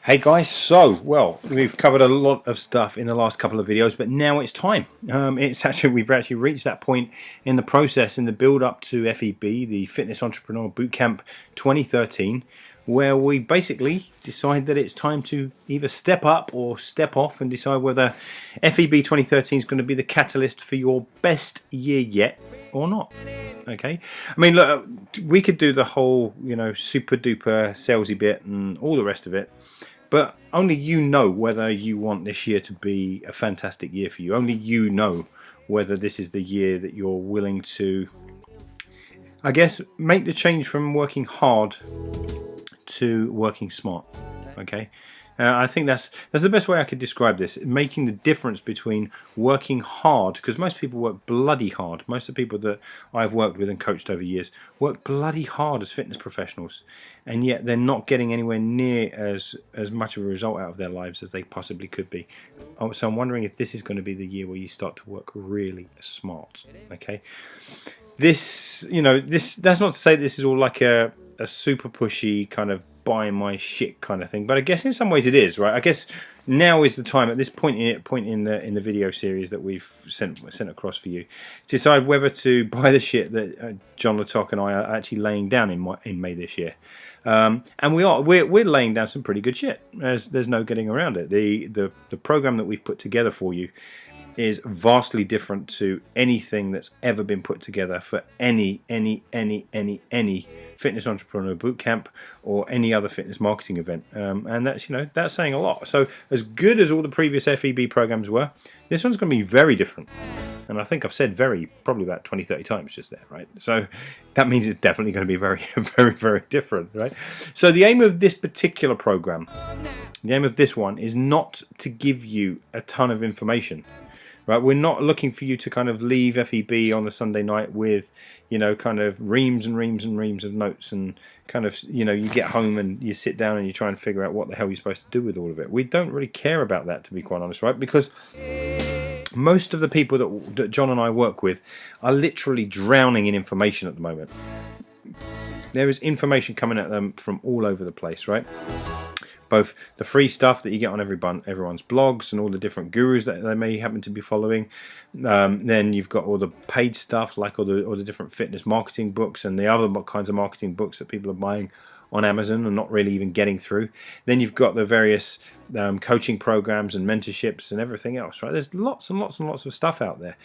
Hey guys, so well, we've covered a lot of stuff in the last couple of videos, but now it's time. We've actually reached that point in the process in the build up to FEB, the Fitness Entrepreneur Bootcamp 2013, where we basically decide that it's time to either step up or step off and decide whether FEB 2013 is going to be the catalyst for your best year yet or not. Okay, I mean, look, we could do the whole, super duper salesy bit and all the rest of it. But only you know whether you want this year to be a fantastic year for you. Only you know whether this is the year that you're willing to, I guess, make the change from working hard to working smart. Okay, I think that's the best way I could describe this. Making the difference between working hard, because most people work bloody hard. Most of the people that I've worked with and coached over years work bloody hard as fitness professionals, and yet they're not getting anywhere near as much of a result out of their lives as they possibly could be. So I'm wondering if this is going to be the year where you start to work really smart. Okay, that's not to say this is all like a super pushy kind of buy my shit kind of thing, but I guess in some ways it is, right? I guess now is the time, at this point in the video series that we've sent across for you, to decide whether to buy the shit that John Latok and I are actually laying down in May this year. And we're laying down some pretty good shit. There's no getting around it. The program that we've put together for you is vastly different to anything that's ever been put together for any fitness entrepreneur bootcamp or any other fitness marketing event, and that's saying a lot. So as good as all the previous FEB programs were, this one's going to be very different, and I think I've said very probably about 20-30 times just there, right? So that means it's definitely going to be very very different, right? So the aim of this particular program, the aim of this one, is not to give you a ton of information. Right, we're not looking for you to kind of leave FEB on the Sunday night with, kind of reams and reams and reams of notes, and kind of, you get home and you sit down and you try and figure out what the hell you're supposed to do with all of it. We don't really care about that, to be quite honest, right? Because most of the people that John and I work with are literally drowning in information at the moment. There is information coming at them from all over the place, right? Both the free stuff that you get on everyone's blogs and all the different gurus that they may happen to be following. Then you've got all the paid stuff, like all the different fitness marketing books and the other kinds of marketing books that people are buying on Amazon and not really even getting through. Then you've got the various coaching programs and mentorships and everything else, right? There's lots and lots and lots of stuff out there.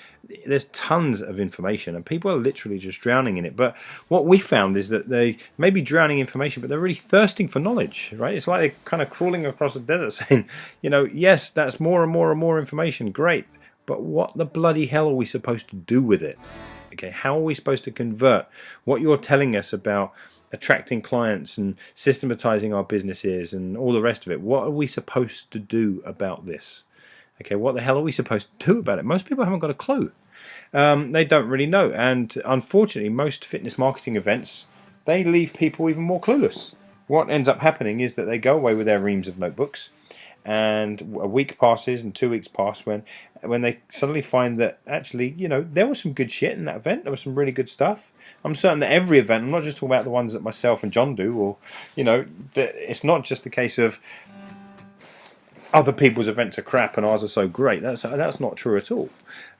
There's tons of information and people are literally just drowning in it. But what we found is that they may be drowning in information, but they're really thirsting for knowledge, right? It's like they're kind of crawling across the desert saying, yes, that's more and more and more information, great, but what the bloody hell are we supposed to do with it? Okay, how are we supposed to convert what you're telling us about attracting clients and systematizing our businesses and all the rest of it? What are we supposed to do about this? Okay, what the hell are we supposed to do about it? Most people haven't got a clue. They don't really know, and unfortunately most fitness marketing events, they leave people even more clueless. What ends up happening is that they go away with their reams of notebooks, and a week passes and 2 weeks pass when they suddenly find that actually, there was some good shit in that event. There was some really good stuff. I'm certain that every event, I'm not just talking about the ones that myself and John do, or, that it's not just a case of other people's events are crap and ours are so great. That's not true at all.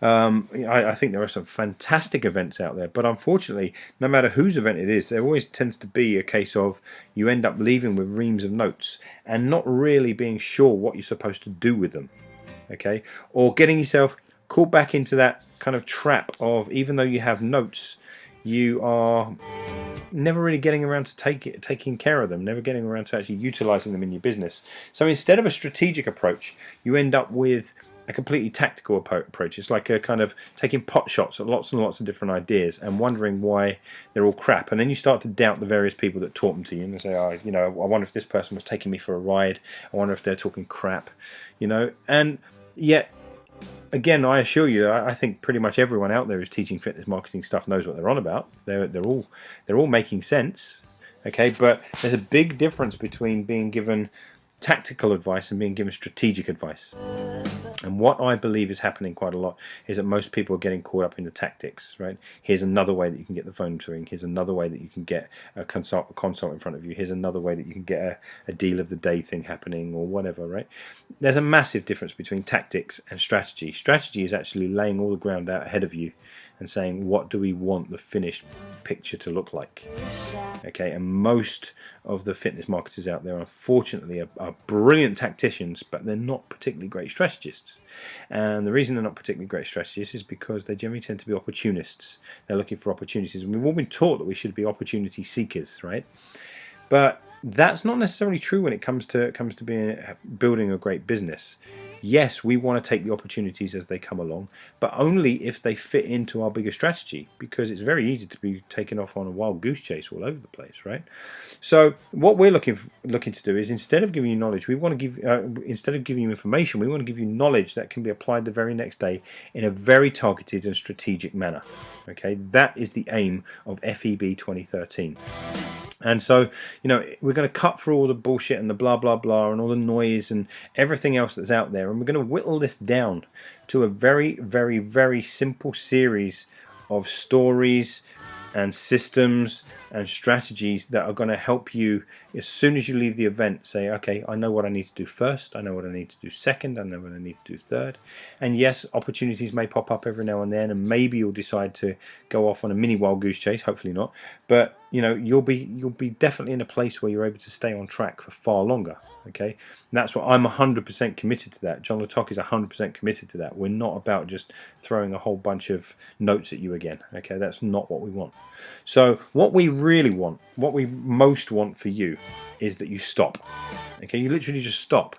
I think there are some fantastic events out there, but unfortunately, no matter whose event it is, there always tends to be a case of you end up leaving with reams of notes and not really being sure what you're supposed to do with them. Okay, or getting yourself caught back into that kind of trap of, even though you have notes, you are never really getting around to taking care of them, never getting around to actually utilizing them in your business. So instead of a strategic approach, you end up with a completely tactical approach. It's like a kind of taking pot shots at lots and lots of different ideas and wondering why they're all crap. And then you start to doubt the various people that taught them to you, and say, I wonder if this person was taking me for a ride. I wonder if they're talking crap, and yet, again, I assure you, I think pretty much everyone out there who's teaching fitness marketing stuff knows what they're on about. They're all making sense, okay? But there's a big difference between being given tactical advice and being given strategic advice. And what I believe is happening quite a lot is that most people are getting caught up in the tactics, right? Here's another way that you can get the phone to ring. Here's another way that you can get a consult in front of you. Here's another way that you can get a deal of the day thing happening or whatever, right? There's a massive difference between tactics and strategy. Strategy is actually laying all the ground out ahead of you and saying, what do we want the finished picture to look like? Okay, and most of the fitness marketers out there, unfortunately, are brilliant tacticians, but they're not particularly great strategists. And the reason they're not particularly great strategists is because they generally tend to be opportunists. They're looking for opportunities. And we've all been taught that we should be opportunity seekers, right? But that's not necessarily true when it comes to building a great business. Yes, we want to take the opportunities as they come along, but only if they fit into our bigger strategy, because it's very easy to be taken off on a wild goose chase all over the place, right? So what we're looking to do is, instead of giving you knowledge, we want to give instead of giving you information, we want to give you knowledge that can be applied the very next day in a very targeted and strategic manner. Okay, that is the aim of FEB 2013. And so, we're going to cut through all the bullshit and the blah, blah, blah and all the noise and everything else that's out there. And we're going to whittle this down to a very, very, very simple series of stories and systems and strategies that are going to help you, as soon as you leave the event, say, okay, I know what I need to do first, I know what I need to do second, I know what I need to do third. And yes, opportunities may pop up every now and then, and maybe you'll decide to go off on a mini wild goose chase, hopefully not, but you'll be definitely in a place where you're able to stay on track for far longer. Okay, and that's what I'm 100% committed to. That John Latok is 100% committed to that. We're not about just throwing a whole bunch of notes at you again. Okay, that's not what we want. So what we really want, what we most want for you, is that you stop. Okay, you literally just stop.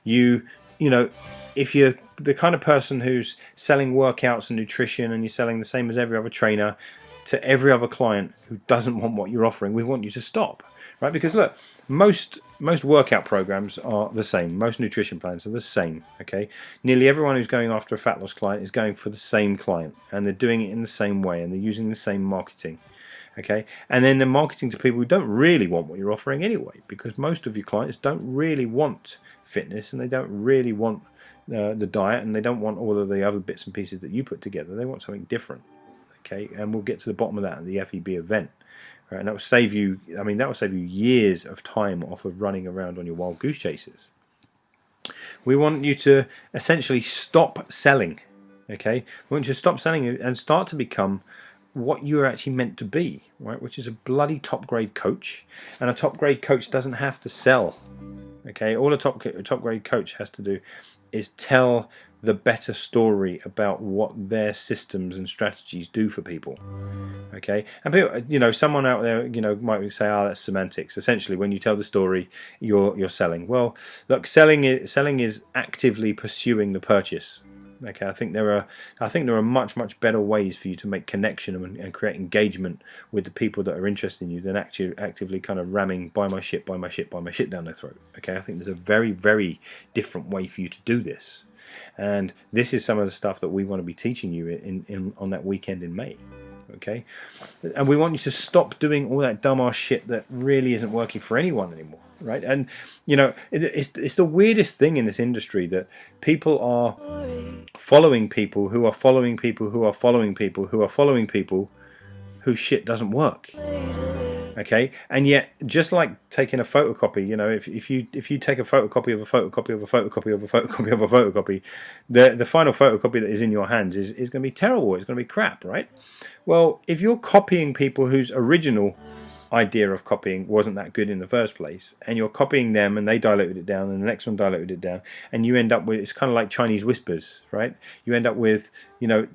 You know, if you're the kind of person who's selling workouts and nutrition, and you're selling the same as every other trainer to every other client who doesn't want what you're offering, we want you to stop, right? Because look, most workout programs are the same. Most nutrition plans are the same. Okay, nearly everyone who's going after a fat loss client is going for the same client, and they're doing it in the same way, and they're using the same marketing. Okay, and then they're marketing to people who don't really want what you're offering anyway, because most of your clients don't really want fitness, and they don't really want the diet, and they don't want all of the other bits and pieces that you put together. They want something different. Okay, and we'll get to the bottom of that at the FEB event. Right, and that will save you. I mean, that will save you years of time off of running around on your wild goose chases. We want you to essentially stop selling. Okay, we want you to stop selling and start to become what you're actually meant to be, right? Which is a bloody top grade coach, and a top grade coach doesn't have to sell. Okay, all a top grade coach has to do is tell the better story about what their systems and strategies do for people. Okay, and people, someone out there, might say, "Oh, that's semantics." Essentially, when you tell the story, you're selling. Well, look, selling is actively pursuing the purchase. Okay, I think there are much better ways for you to make connection and create engagement with the people that are interested in you than actually actively kind of ramming buy my shit down their throat. Okay, I think there's a very, very different way for you to do this, and this is some of the stuff that we want to be teaching you in on that weekend in May. Okay, and we want you to stop doing all that dumbass shit that really isn't working for anyone anymore, right? And it's the weirdest thing in this industry that people are following people who are following people who are following people who are following people whose shit doesn't work. Okay, and yet, just like taking a photocopy, if you take a photocopy of a photocopy of a photocopy of a photocopy of a photocopy, the final photocopy that is in your hands is going to be terrible. It's going to be crap, right? Well, if you're copying people whose original idea of copying wasn't that good in the first place, and you're copying them, and they diluted it down, and the next one diluted it down, and you end up with, it's kind of like Chinese whispers, right? You end up with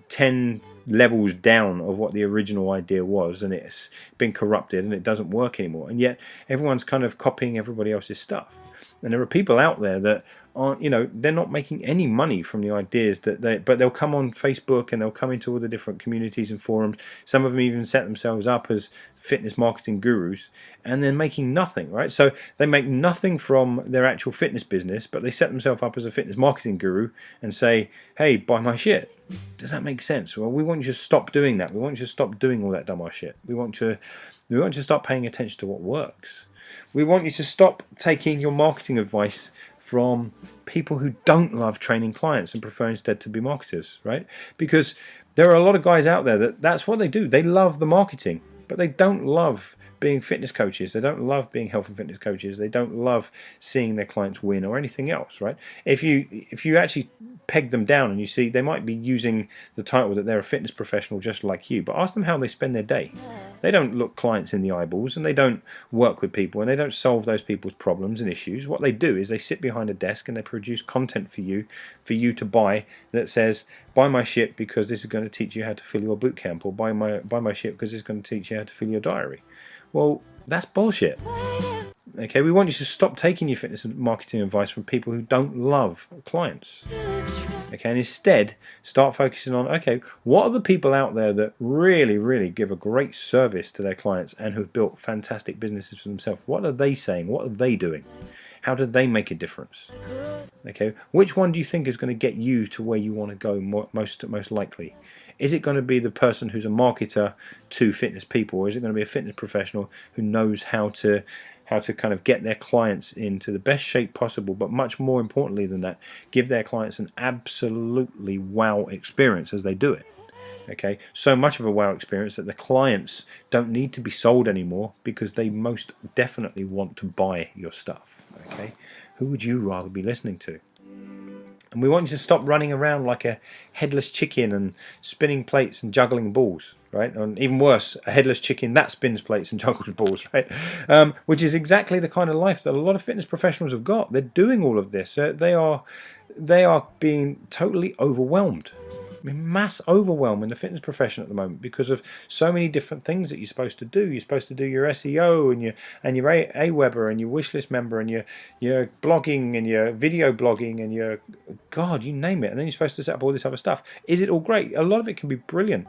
10 levels down of what the original idea was, and it's been corrupted and it doesn't work anymore, and yet everyone's kind of copying everybody else's stuff. And there are people out there that aren't, they're not making any money from the ideas but they'll come on Facebook and they'll come into all the different communities and forums. Some of them even set themselves up as fitness marketing gurus, and they're making nothing, right? So they make nothing from their actual fitness business, but they set themselves up as a fitness marketing guru and say, hey, buy my shit. Does that make sense? Well, we want you to stop doing that. We want you to stop doing all that dumbass shit. We want you to start paying attention to what works. We want you to stop taking your marketing advice from people who don't love training clients and prefer instead to be marketers, right? Because there are a lot of guys out there that's what they do. They love the marketing, but they don't love being fitness coaches. They don't love being health and fitness coaches. They don't love seeing their clients win or anything else, right? If you actually peg them down and you see they might be using the title that they're a fitness professional just like you, but ask them how they spend their day. They don't look clients in the eyeballs, and they don't work with people, and they don't solve those people's problems and issues. What they do is they sit behind a desk and they produce content for you to buy that says, buy my shit because this is going to teach you how to fill your boot camp, or buy my shit because it's going to teach you how to fill your diary. Well, that's bullshit. Okay, we want you to stop taking your fitness and marketing advice from people who don't love clients. Okay, and instead start focusing on, okay, what are the people out there that really, really give a great service to their clients and who've built fantastic businesses for themselves? What are they saying? What are they doing? How do they make a difference? Okay, which one do you think is going to get you to where you want to go most likely? Is it going to be the person who's a marketer to fitness people, or is it going to be a fitness professional who knows how to kind of get their clients into the best shape possible, but much more importantly than that, give their clients an absolutely wow experience as they do it? Okay, so much of a wow experience that the clients don't need to be sold anymore because they most definitely want to buy your stuff. Okay, who would you rather be listening to? And we want you to stop running around like a headless chicken and spinning plates and juggling balls, right? And even worse, a headless chicken that spins plates and juggles balls, right? Which is exactly the kind of life that a lot of fitness professionals have got. They're doing all of this. They are being totally overwhelmed. I mean, mass overwhelm in the fitness profession at the moment because of so many different things that you're supposed to do. You're supposed to do your SEO and your Aweber and your wishlist member and your blogging and your video blogging and your God, you name it. And then you're supposed to set up all this other stuff. Is it all great? A lot of it can be brilliant,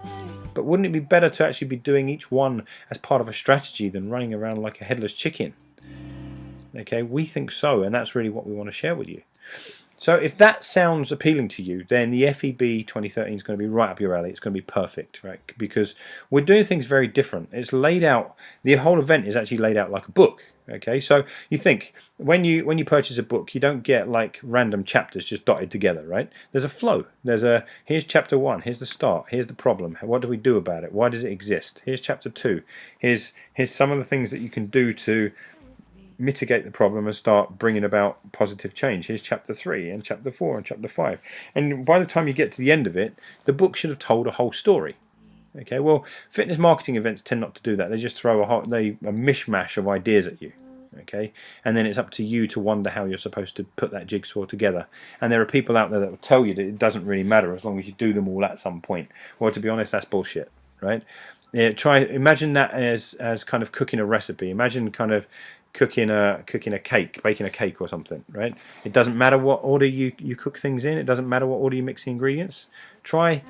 but wouldn't it be better to actually be doing each one as part of a strategy than running around like a headless chicken? Okay, we think so, and that's really what we want to share with you. So if that sounds appealing to you, then the FEB 2013 is going to be right up your alley. It's going to be perfect, right? Because we're doing things very different. It's laid out, the whole event is actually laid out like a book. Okay, so you think when you purchase a book, you don't get like random chapters just dotted together, right? There's a flow. Here's chapter 1, here's the start, here's the problem, what do we do about it, why does it exist? Here's chapter 2, here's some of the things that you can do to mitigate the problem and start bringing about positive change. Here's chapter 3 and chapter 4 and chapter 5. And by the time you get to the end of it, the book should have told a whole story. Okay, well, fitness marketing events tend not to do that. They just throw a mishmash of ideas at you. Okay, and then it's up to you to wonder how you're supposed to put that jigsaw together. And there are people out there that will tell you that it doesn't really matter as long as you do them all at some point. Well, to be honest, that's bullshit, right? Yeah, imagine that as kind of cooking a recipe. Imagine kind of cooking a cake, baking a cake or something, right? It doesn't matter what order you cook things in. It doesn't matter what order you mix the ingredients. Try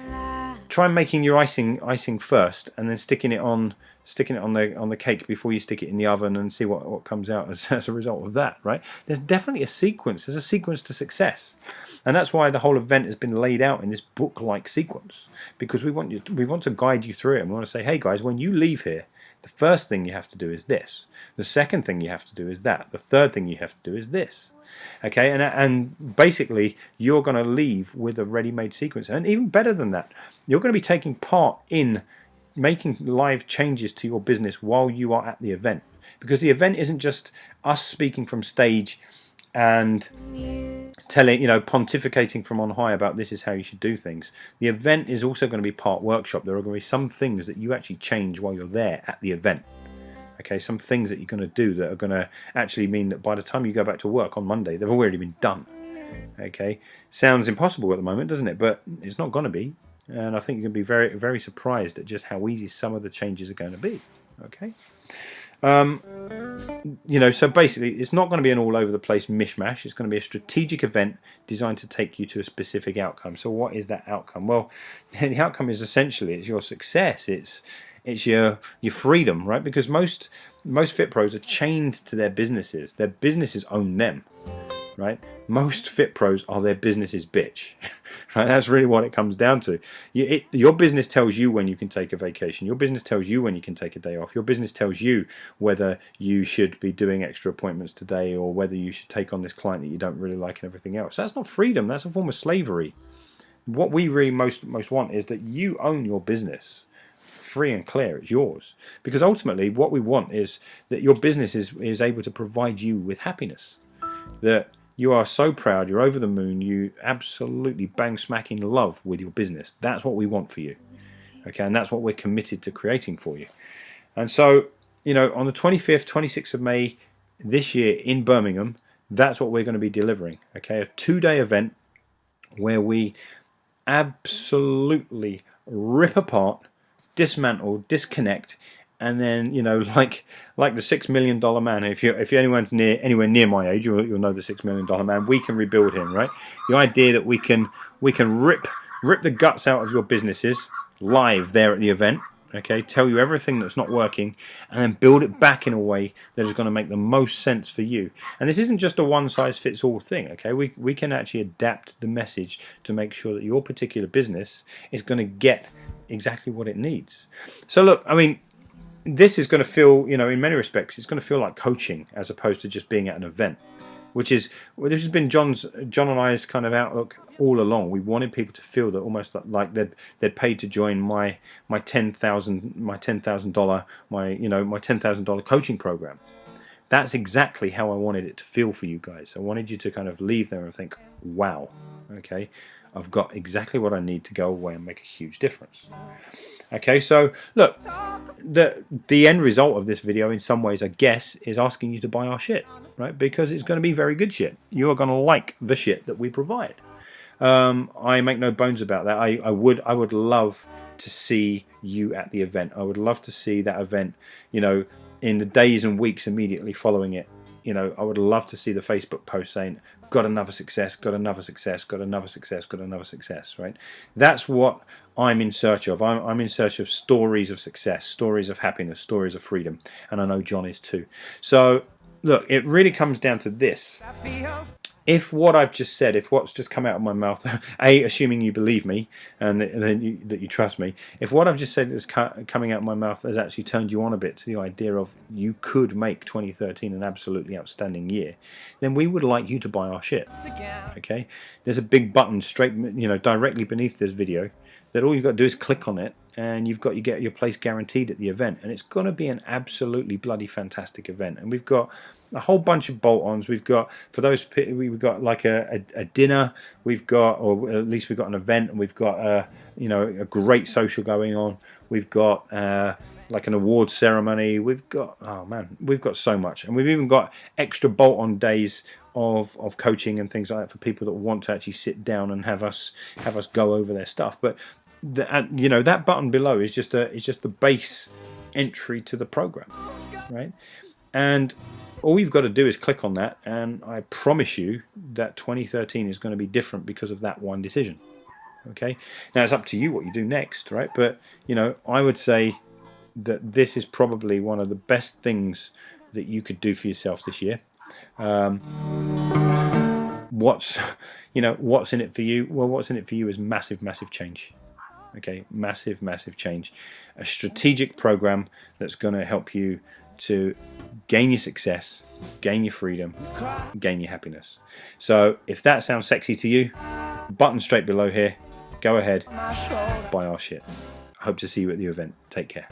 making your icing first, and then sticking it on the cake before you stick it in the oven, and see what comes out as a result of that, right? There's definitely a sequence. There's a sequence to success, and that's why the whole event has been laid out in this book-like sequence, because we want to guide you through it, and we want to say, hey guys, when you leave here, the first thing you have to do is this. The second thing you have to do is that. The third thing you have to do is this. Okay, and basically you're going to leave with a ready-made sequence. And even better than that, you're going to be taking part in making live changes to your business while you are at the event. Because the event isn't just us speaking from stage and pontificating from on high about this is how you should do things. The event is also going to be part workshop. There are going to be some things that you actually change while you're there at the event. Okay, some things that you're going to do that are going to actually mean that by the time you go back to work on Monday, they've already been done. Okay, sounds impossible at the moment, doesn't it? But it's not going to be. And I think you're going to be very, very surprised at just how easy some of the changes are going to be. Okay. So basically it's not going to be an all over the place mishmash. It's going to be a strategic event designed to take you to a specific outcome. So what is that outcome? Well, the outcome is essentially it's your success. It's your freedom, right? Because most fit pros are chained to their businesses. Their businesses own them. right? Most fit pros are their business's bitch. Right? That's really what it comes down to. Your business tells you when you can take a vacation. Your business tells you when you can take a day off. Your business tells you whether you should be doing extra appointments today or whether you should take on this client that you don't really like and everything else. That's not freedom. That's a form of slavery. What we really most want is that you own your business. Free and clear, it's yours. Because ultimately what we want is that your business is able to provide you with happiness. That you are so proud, you're over the moon, you absolutely bang smack in love with your business. That's what we want for you. Okay, and that's what we're committed to creating for you. And so, you know, on the 25th, 26th of May this year in Birmingham, that's what we're going to be delivering. Okay, a 2-day event where we absolutely rip apart, dismantle, disconnect, and then, you know, like the $6 million man. If anyone's anywhere near my age, you'll know the $6 million man. We can rebuild him, right? The idea that we can rip the guts out of your businesses live there at the event. Okay, tell you everything that's not working, and then build it back in a way that is going to make the most sense for you. And this isn't just a one-size-fits-all thing. Okay, we can actually adapt the message to make sure that your particular business is going to get exactly what it needs. So look, I mean, this is going to feel, you know, in many respects, it's going to feel like coaching as opposed to just being at an event, which has been John and I's kind of outlook all along. We wanted people to feel that almost like they'd paid to join my $10,000 coaching program. That's exactly how I wanted it to feel for you guys. I wanted you to kind of leave there and think, wow, okay, I've got exactly what I need to go away and make a huge difference. Okay, so look, the end result of this video in some ways, I guess, is asking you to buy our shit, right? Because it's going to be very good shit. You are going to like the shit that we provide. I make no bones about that. I would love to see you at the event. I would love to see that event, you know, in the days and weeks immediately following it. You know, I would love to see the Facebook post saying, got another success, got another success, got another success, got another success, right? That's what I'm in search of. I'm in search of stories of success, stories of happiness, stories of freedom. And I know John is too. So, look, it really comes down to this. If what I've just said, if what's just come out of my mouth, assuming you believe me and that you trust me, if what I've just said is coming out of my mouth has actually turned you on a bit to the idea of you could make 2013 an absolutely outstanding year, then we would like you to buy our shit. Okay? There's a big button directly beneath this video that all you've got to do is click on it, and you get your place guaranteed at the event, and it's going to be an absolutely bloody fantastic event. And we've got a whole bunch of bolt-ons. We've got, for those, we've got like a dinner. We've got, or at least we've got an event, and we've got a great social going on. We've got like an awards ceremony. We've got, oh man, we've got so much, and we've even got extra bolt-on days of coaching and things like that for people that want to actually sit down and have us go over their stuff. But that button below is just the base entry to the program, right? And all you've got to do is click on that, and I promise you that 2013 is going to be different because of that one decision. Okay, now it's up to you what you do next, right? But I would say that this is probably one of the best things that you could do for yourself this year. What's in it for you? Well, what's in it for you is massive change. Okay, massive change. A strategic program that's going to help you to gain your success, gain your freedom, gain your happiness. So if that sounds sexy to you, button straight below here, go ahead, buy our shit. I hope to see you at the event. Take care.